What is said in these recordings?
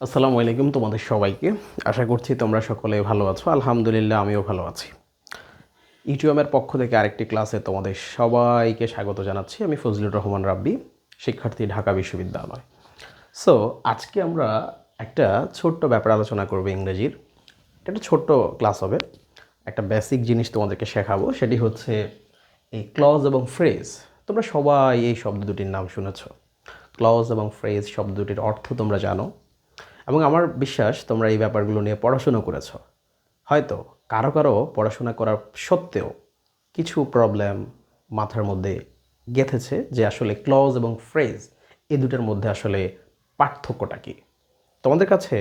আসসালামু আলাইকুম তোমাদের সবাইকে। আশা করছি তোমরা সকলে ভালো আছো। আলহামদুলিল্লাহ আমিও ভালো আছি। ইউটিউবের পক্ষ থেকে আরেকটি ক্লাসে তোমাদের সবাইকে স্বাগত জানাচ্ছি। আমি ফজলুর রহমান রাব্বি, শিক্ষার্থী, ঢাকা বিশ্ববিদ্যালয়। সো আজকে আমরা একটা ছোট্ট ব্যাপার আলোচনা করব ইংরেজির। একটা ছোট্ট ক্লাস হবে, একটা বেসিক জিনিস তোমাদেরকে শেখাবো, সেটি হচ্ছে এই ক্লজ এবং ফ্রেজ। তোমরা সবাই এই শব্দ দুটির নাম শুনেছ। ক্লজ এবং ফ্রেজ শব্দ দুটির অর্থ তোমরা জানো এবং আমার বিশ্বাস তোমরা এই ব্যাপারগুলো নিয়ে পড়াশুনো করেছ। হয়তো কারো কারো পড়াশোনা করার সত্ত্বেও কিছু প্রবলেম মাথার মধ্যে গেঁথেছে যে আসলে ক্লজ এবং ফ্রেজ এই দুটোর মধ্যে আসলে পার্থক্যটা কী। তোমাদের কাছে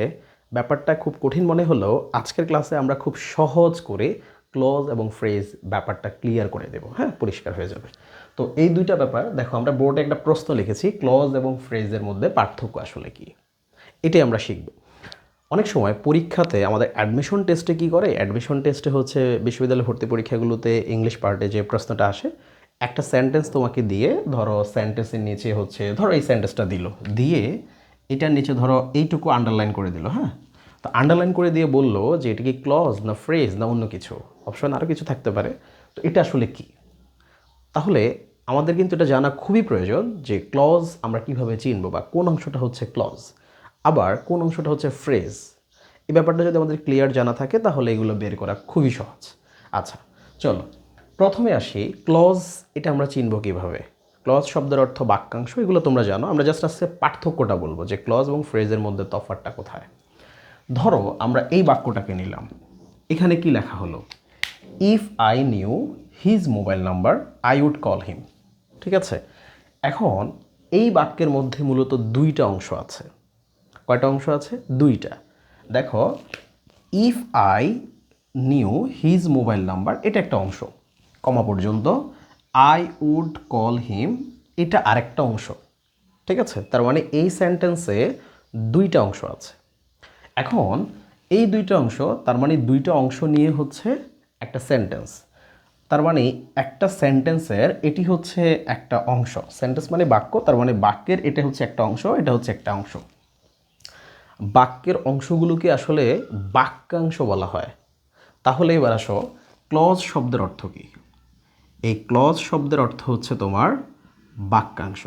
ব্যাপারটা খুব কঠিন মনে হলেও আজকের ক্লাসে আমরা খুব সহজ করে ক্লজ এবং ফ্রেজ ব্যাপারটা ক্লিয়ার করে দেব। হ্যাঁ, পরিষ্কার হয়ে যাবে। তো এই দুইটা ব্যাপার দেখো, আমরা বোর্ডে একটা প্রশ্ন লিখেছি, ক্লজ এবং ফ্রেজের মধ্যে পার্থক্য আসলে কী, এটাই আমরা শিখব। অনেক সময় পরীক্ষাতে আমাদের অ্যাডমিশন টেস্টে কী করে, অ্যাডমিশন টেস্টে হচ্ছে বিশ্ববিদ্যালয় ভর্তি পরীক্ষাগুলোতে ইংলিশ পার্টে যে প্রশ্নটা আসে, একটা সেন্টেন্স তোমাকে দিয়ে, ধরো সেন্টেন্সের নিচে হচ্ছে, ধরো এই সেন্টেন্সটা দিল, দিয়ে এটার নিচে ধরো এইটুকু আন্ডারলাইন করে দিল। হ্যাঁ, তো আন্ডারলাইন করে দিয়ে বললো যে এটা কি ক্লজ না ফ্রেজ না অন্য কিছু, অপশন আরও কিছু থাকতে পারে। তো এটা আসলে কী? তাহলে আমাদের কিন্তু এটা জানা খুবই প্রয়োজন যে ক্লজ আমরা কিভাবে চিনব, বা কোন অংশটা হচ্ছে ক্লজ আবার কোন অংশটা হচ্ছে ফ্রেজ। এই ব্যাপারটা যদি আমাদের ক্লিয়ার জানা থাকে তাহলে এগুলো বের করা খুবই সহজ। আচ্ছা চলো প্রথমে আসি, ক্লজ এটা আমরা চিনব কিভাবে। ক্লজ শব্দের অর্থ বাক্যাংশ, এগুলো তোমরা জানো। আমরা জাস্ট আজকে পার্থক্যটা বলবো যে ক্লজ এবং ফ্রেজের মধ্যে তফাৎটা কোথায়। ধরো আমরা এই বাক্যটাকে নিলাম, এখানে কি লেখা হলো, if I knew his mobile number I would call him. ঠিক আছে, এখন এই বাক্যের মধ্যে মূলত দুইটা অংশ আছে। কয়টা অংশ আছে? দুইটা। দেখো, if I knew his mobile number এটা একটা অংশ, কমা পর্যন্ত, আই উড কল হিম এটা আরেকটা অংশ। ঠিক আছে, তার মানে এই সেন্টেন্সে দুইটা অংশ আছে। এখন এই দুইটা অংশ, তার মানে দুইটা অংশ নিয়ে হচ্ছে একটা সেন্টেন্স। তার মানে একটা সেন্টেন্সের এটি হচ্ছে একটা অংশ। সেন্টেন্স মানে বাক্য, তার মানে বাক্যের এটা হচ্ছে একটা অংশ, এটা হচ্ছে একটা অংশ। বাক্যের অংশগুলোকে আসলে বাক্যাংশ বলা হয়। তাহলে এবার আসো, ক্লজ শব্দের অর্থ কী? এই ক্লজ শব্দের অর্থ হচ্ছে তোমার বাক্যাংশ।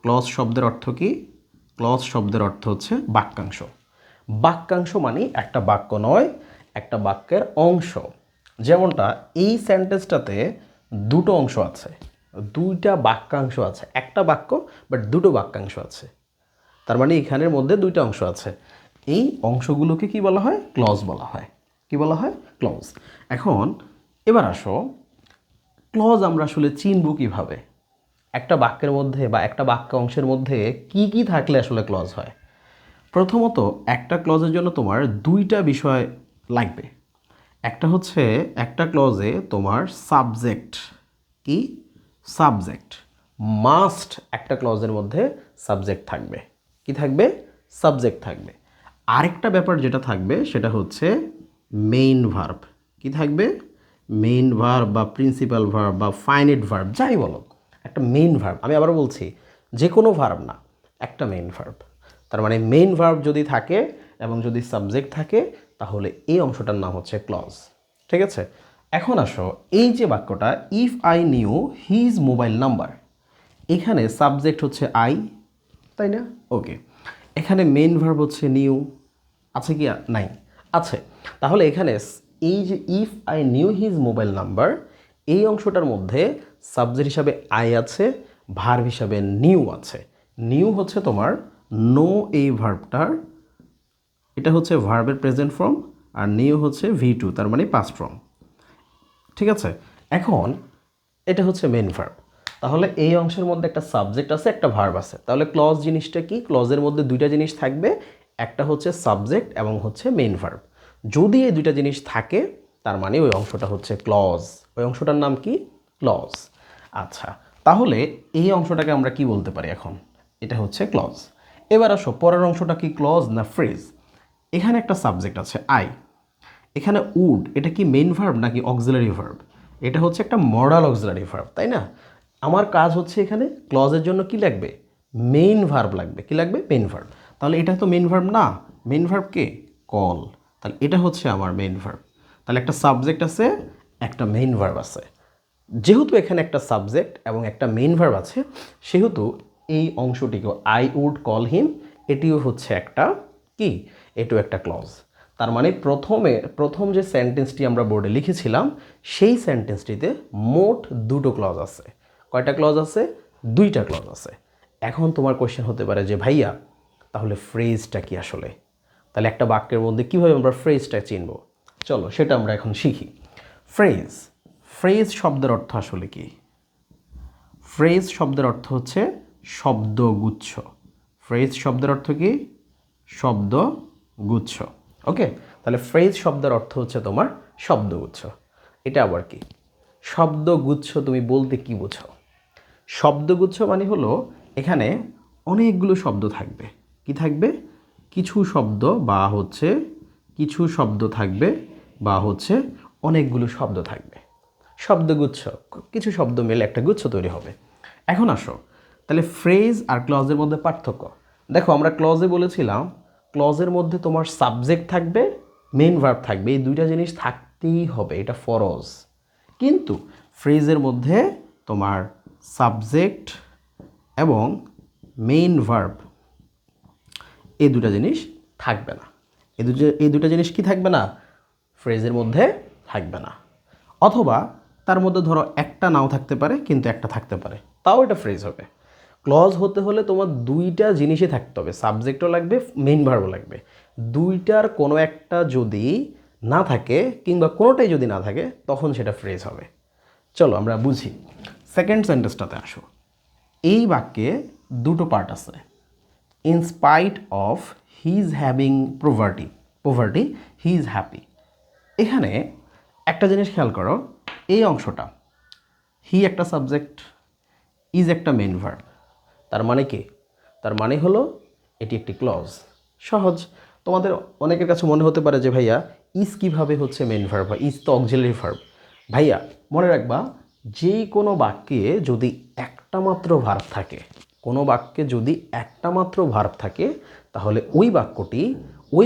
ক্লজ শব্দের অর্থ কী? ক্লজ শব্দের অর্থ হচ্ছে বাক্যাংশ। বাক্যাংশ মানে একটা বাক্য নয়, একটা বাক্যের অংশ। যেমনটা এই সেন্টেন্সটাতে দুটো অংশ আছে, দুইটা বাক্যাংশ আছে, একটা বাক্য বাট দুটো বাক্যাংশ আছে। তার মানে এখানের মধ্যে দুইটা অংশ আছে। এই অংশগুলোকে কি বলা হয়? ক্লজ বলা হয়। কি বলা হয়? ক্লজ। এখন এবার আসো, ক্লজ আমরা আসলে চিনব কিভাবে? একটা বাক্যের মধ্যে বা একটা বাক্য অংশের মধ্যে কি কি থাকলে আসলে ক্লজ হয়? প্রথমত, একটা ক্লজের জন্য তোমার দুইটা বিষয় লাগবে। একটা হচ্ছে, একটা ক্লজে তোমার সাবজেক্ট, কি সাবজেক্ট মাস্ট, একটা ক্লজের মধ্যে সাবজেক্ট থাকবে। কি থাকবে? সাবজেক্ট থাকবে। আরেকটা ব্যাপার যেটা থাকবে সেটা হচ্ছে মেইন ভার্ব। কি থাকবে? মেইন ভার্ব বা প্রিন্সিপাল ভার্ব বা ফাইনাইট ভার্ব, যাই বলো, একটা মেইন ভার্ব। আমি আবার বলছি, যে কোনো ভার্ব না, একটা মেইন ভার্ব। তার মানে মেইন ভার্ব যদি থাকে এবং যদি সাবজেক্ট থাকে তাহলে এই অংশটার নাম হচ্ছে ক্লজ। ঠিক আছে, এখন আসো, এই যে বাক্যটা, if I knew his mobile number, এখানে সাবজেক্ট হচ্ছে আই, তাই না? ওকে, এখানে মেইন ভার্ব হচ্ছে নিউ, আছে কি নাই? আছে। তাহলে এখানে এই যে if I knew his mobile number, এই অংশটার মধ্যে সাবজেক্ট হিসাবে আই আছে, ভার্ব হিসাবে নিউ আছে। নিউ হচ্ছে তোমার নো, এই ভার্বটার, এটা হচ্ছে ভার্বের প্রেজেন্ট ফর্ম, আর নিউ হচ্ছে V2, তার মানে পাস্ট ফর্ম। ঠিক আছে, এখন এটা হচ্ছে মেইন ভার্ব। তাহলে এই অংশের মধ্যে একটা সাবজেক্ট আছে, একটা ভার্ব আছে। তাহলে ক্লজ জিনিসটা কি? ক্লজের মধ্যে দুইটা জিনিস থাকবে, একটা হচ্ছে সাবজেক্ট এবং হচ্ছে মেইন ভার্ব। যদি এই দুইটা জিনিস থাকে তার মানে ওই অংশটা হচ্ছে ক্লজ। ওই অংশটার নাম কি? ক্লজ। আচ্ছা, তাহলে এই অংশটাকে আমরা কি বলতে পারি এখন? এটা হচ্ছে ক্লজ। এবার আসো, পরের অংশটা কি, ক্লজ না ফ্রেজ? এখানে একটা সাবজেক্ট আছে আই, এখানে উড, এটা কি মেইন ভার্ব নাকি অক্সিলারি ভার্ব? এটা হচ্ছে একটা মডাল অক্সিলারি ভার্ব, তাই না? আমার কাজ হচ্ছে এখানে ক্লজের জন্য কি লাগবে? মেইন ভার্ব লাগবে। কি লাগবে? Main verb. তাহলে এটা তো মেইন ভার্ব না, মেইন ভার্ব কে? কল। তাহলে এটা হচ্ছে আমার মেইন ভার্ব। তাহলে একটা সাবজেক্ট আছে, একটা মেইন ভার্ব আছে। যেহেতু এখানে একটা সাবজেক্ট এবং একটা মেইন ভার্ব আছে, সেহেতু এই অংশটিকেও আই উড কল হিম, এটিও হচ্ছে একটা কি, এটিও একটা ক্লজ। তার মানে প্রথম যে সেন্টেন্সটি আমরা বোর্ডে লিখেছিলাম, সেই সেন্টেন্সটিতে মোট দুটো ক্লজ আছে। কয়টা ক্লজ আছে? দুইটা ক্লজ আছে। এখন তোমার কোশ্চেন হতে পারে যে ভাইয়া তাহলে ফ্রেজটা কি আসলে? তাহলে একটা বাক্যের মধ্যে কীভাবে আমরা ফ্রেজটা চিনব? চলো সেটা আমরা এখন শিখি। ফ্রেজ, ফ্রেজ শব্দের অর্থ আসলে কি? ফ্রেজ শব্দের অর্থ হচ্ছে শব্দগুচ্ছ। ফ্রেজ শব্দের অর্থ কি? শব্দগুচ্ছ। ওকে, তাহলে ফ্রেজ শব্দের অর্থ হচ্ছে তোমার শব্দগুচ্ছ। এটা আবার কি? শব্দগুচ্ছ তুমি বলতে কি বোঝো? শব্দগুচ্ছ মানে হলো এখানে অনেকগুলো শব্দ থাকবে। কি থাকবে? কিছু শব্দ কিছু শব্দ থাকবে বা হচ্ছে অনেকগুলো শব্দ থাকবে। শব্দগুচ্ছ, কিছু শব্দ মিলে একটা গুচ্ছ তৈরি হবে। এখন আসো, তাহলে ফ্রেজ আর ক্লজের মধ্যে পার্থক্য দেখো। আমরা ক্লজে বলেছিলাম ক্লজের মধ্যে তোমার সাবজেক্ট থাকবে, মেইন ভার্ব থাকবে, এই দুইটা জিনিস থাকতেই হবে, এটা ফরজ। কিন্তু ফ্রেজের মধ্যে তোমার সাবজেক্ট এবং মেইন ভার্ব এই দুটা জিনিস থাকবে না। এই দুটা জিনিস কি থাকবে না? ফ্রেজের মধ্যে থাকবে না। অথবা তার মধ্যে ধরো একটা নাও থাকতে পারে, কিন্তু একটা থাকতে পারে, তাও এটা ফ্রেজ হবে। ক্লজ হতে হলে তোমার দুইটা জিনিসই থাকতে হবে, সাবজেক্টও লাগবে, মেইন ভার্বও লাগবে। দুইটার কোনো একটা যদি না থাকে কিংবা কোনোটাই যদি না থাকে, তখন সেটা ফ্রেজ হবে। চলো আমরা বুঝি। সেকেন্ড সেন্টেন্সটাতে আসো। এই বাক্যে দুটো পার্ট আছে। In spite of his having poverty he is happy. এখানে একটা জিনিস খেয়াল করো, এই অংশটা হি একটা সাবজেক্ট, ইজ একটা মেইন ভার্ব। তার মানে কি? তার মানে হলো এটি একটি ক্লজ। সহজ। তোমাদের অনেকের কাছে মনে হতে পারে যে ভাইয়া ইজ কীভাবে হচ্ছে মেইন ভার্ব, বা ইজ তো অক্সিলারি ভার্ব। ভাইয়া মনে রাখবা, যে কোনো বাক্যে যদি একটা মাত্র ভার্ব থাকে, কোনো বাক্যে যদি একটা মাত্র ভার্ব থাকে, তাহলে ওই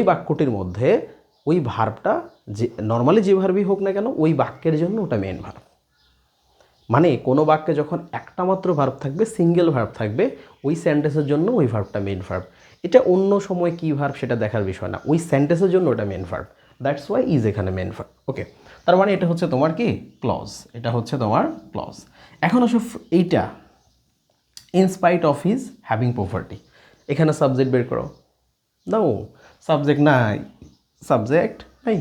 বাক্যটির মধ্যে ওই ভার্বটা যে নর্মালি যে ভার্বই হোক না কেন, ওই বাক্যের জন্য ওটা মেইন ভার্ব। মানে কোনো বাক্যে যখন একটা মাত্র ভার্ব থাকবে, সিঙ্গেল ভার্ব থাকবে, ওই সেন্টেন্সের জন্য ওই ভার্বটা মেইন ভার্ব। এটা অন্য সময় কী ভার্ব সেটা দেখার বিষয় না, ওই সেন্টেন্সের জন্য ওটা main verb. That's why is এখানে মেইন ভার্ব। ওকে, তার মানে এটা হচ্ছে তোমার কি? ক্লজ। এটা হচ্ছে তোমার ক্লজ। এখন আসো এইটা, in spite of his having poverty. এখানে সাবজেক্ট বের করো। নাও, সাবজেক্ট নাই, সাবজেক্ট নাই।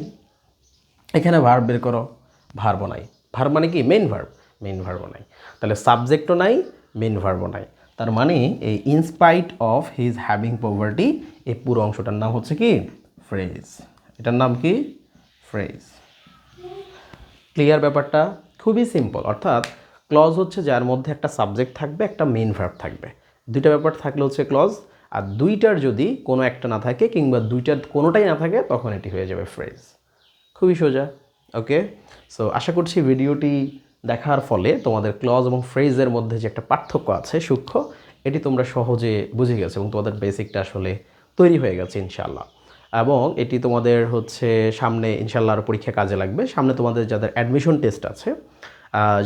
এখানে ভার্ব বের করো, ভার্বও নাই। ভার্ব মানে কি? মেইন ভার্ব, মেইন ভার্বও নাই। তাহলে সাবজেক্টও নাই, মেইন ভার্বও নাই। তার মানে এই in spite of his having poverty, এই পুরো অংশটার নাম হচ্ছে কি? ফ্রেজ। এটার নাম কি? ফ্রেজ। ক্লিয়ার ব্যাপারটা? খুবই সিম্পল। অর্থাৎ ক্লজ হচ্ছে যার মধ্যে একটা সাবজেক্ট থাকবে, একটা মেইন ভার্ব থাকবে। দুইটা ব্যাপার থাকলে হচ্ছে ক্লজ। আর দুইটার যদি কোনো একটা না থাকে কিংবা দুইটার কোনোটাই না থাকে, তখন এটি হয়ে যাবে ফ্রেজ। খুবই সোজা। ওকে, সো আশা করছি ভিডিওটি দেখার ফলে তোমাদের ক্লজ এবং ফ্রেজের মধ্যে যে একটা পার্থক্য আছে সূক্ষ্ম, এটি তোমরা সহজে বুঝে গেছো এবং তোমাদের বেসিকটা আসলে তৈরি হয়ে গেছে ইনশাআল্লাহ। এবং এটি তোমাদের হচ্ছে সামনে ইনশাআল্লাহ আরও পরীক্ষা কাজে লাগবে। সামনে তোমাদের যাদের অ্যাডমিশন টেস্ট আছে,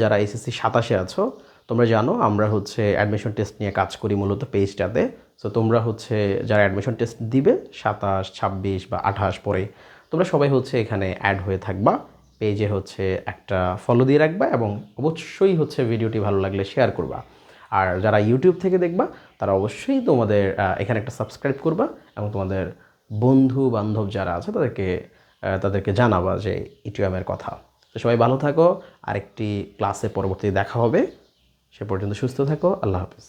যারা এসএসসি 27-এ আছো, তোমরা জানো আমরা হচ্ছে অ্যাডমিশন টেস্ট নিয়ে কাজ করি মূলত পেজটাতে। সো তোমরা হচ্ছে যারা অ্যাডমিশন টেস্ট দিবে 27, 26 বা 28 পরে, তোমরা সবাই হচ্ছে এখানে অ্যাড হয়ে থাকবা। পেজে হচ্ছে একটা ফলো দিয়ে রাখবা এবং অবশ্যই হচ্ছে ভিডিওটি ভালো লাগলে শেয়ার করবা। আর যারা ইউটিউব থেকে দেখবা, তারা অবশ্যই তোমাদের এখানে একটা সাবস্ক্রাইব করবা এবং তোমাদের বন্ধু বান্ধব যারা আছে তাদেরকে জানাবা যে ইটিএমের কথা। তো সবাই ভালো থাকো, আরেকটি ক্লাসে পরবর্তীতে দেখা হবে। সে পর্যন্ত সুস্থ থাকো। আল্লাহ হাফেজ।